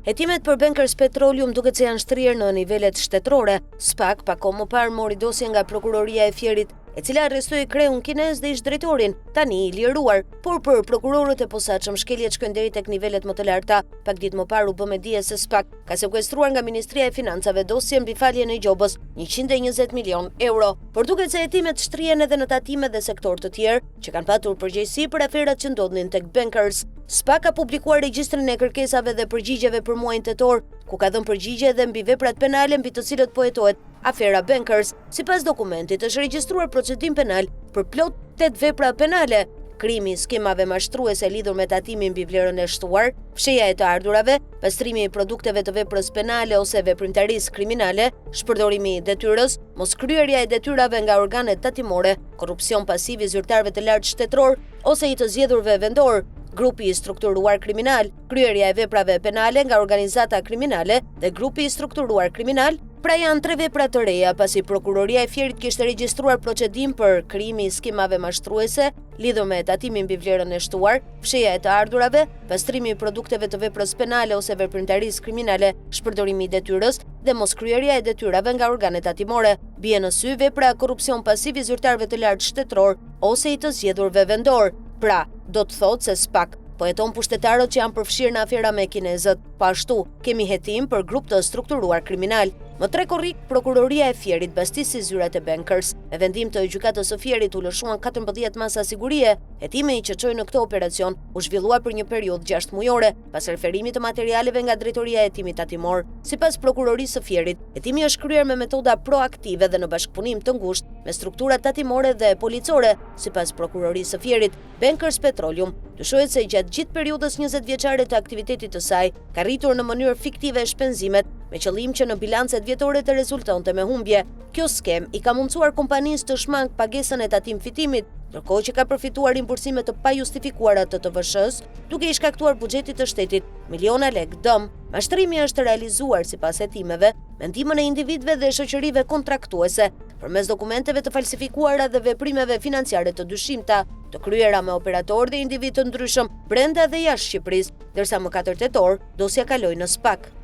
Hetimet për Bankers Petroleum duket se janë shtrirë në nivelet shtetërore. SPAK pa kohë më parë mori dosje nga prokuroria e Fierit, e cila arrestoi kreun kinez dhe ish-drejtorin, tani i liruar, por për prokurorët e posaçëm shkeljet shkojnë deri tek nivelet më të larta. Pak ditë më parë u bë me dije se SPAK ka sekuestruar nga Ministria e Financave dosje mbi faljen e gjobës 120 milion euro. Por duket se hetimet shtrihen edhe në tatime dhe sektor të tjerë që kanë patur përgjegjësi për aferat që ndodhin tek Bankers. SPAK ka publikuar regjistrin e kërkesave dhe përgjigjeve për muajin tetor, ku ka dhënë përgjigje edhe mbi veprat penale mbi të cilët po hetohet afera Bankers. Sipas dokumentit është regjistruar procedim penal për plot 8 vepra penale: krimi i skemave mashtruese lidhur me tatimin mbi vlerën e shtuar, fshehja e të ardhurave, pastrimi i produkteve të veprës penale ose veprimtarisë kriminale, shpërdorimi i detyrës, moskryerja e detyrave nga organet tatimore, korrupsion pasiv i zyrtarëve të lartë shtetëror ose i të zgjedhurve vendor, grupi i strukturuar kriminal, kryerja e veprave penale nga organizata kriminale dhe grupi i strukturuar kriminal. Pra janë 3 vepra të reja, pasi prokuroria e Fierit kishte regjistruar procedim për krimi i skemave mashtruese lidhur me tatimin mbi vlerën e shtuar, fshehja e të ardhurave, pastrimi i produkteve të veprës penale ose veprimtarisë kriminale, shpërdorimi i detyrës dhe moskryerja e detyrave nga organet tatimore. Bie në sy vepra korrupsion pasiv i zyrtarëve të lartë shtetëror ose i të zgjedhurve vendor. Pra, do të thotë se SPAK po heton pushtetarët që janë përfshirë në afera me kinezët. Po ashtu, kemi hetim për grup të strukturuar kriminal. Më tre korrik, prokuroria e Fierit bastisi zyrat e Bankers. Me vendim të gjykatës së Fierit u lëshuan 14 masa sigurie. Hetimi që çoi në këtë operacion u zhvillua për një periudhë 6 mujore, pas referimit të materialeve nga drejtoria e hetimit tatimor. Sipas prokurorisë së Fierit, hetimi është kryer me metoda proaktive dhe në bashkëpunim të ngushtë me strukturat tatimore dhe policore. Sipas prokurorisë së Fierit, Bankers Petroleum dyshohet se gjatë gjithë periudhës 20 vjeçare të aktivitetit të saj ka rritur në mënyrë fiktive shpenzimet me qëllim që në bilancet vjetore të rezultonte me humbje. Kjo skem i ka mundsuar kompanisë të shmangë pagesën e tatim fitimit, ndërkohë që ka përfituar rimbursime të pajustifikuara të TVSH-s, duke i shkaktuar buxhetit të shtetit miliona lek dëm. Mashtrimi është realizuar sipas hetimeve me ndihmën e individëve dhe shoqërive kontraktuese, përmes dokumenteve të falsifikuara dhe veprimeve financiare të dyshimta, të kryera me operatorë dhe individ të ndryshëm brenda dhe jashtë Shqipërisë, ndërsa më 4 tetor dosja kaloi në SPAK.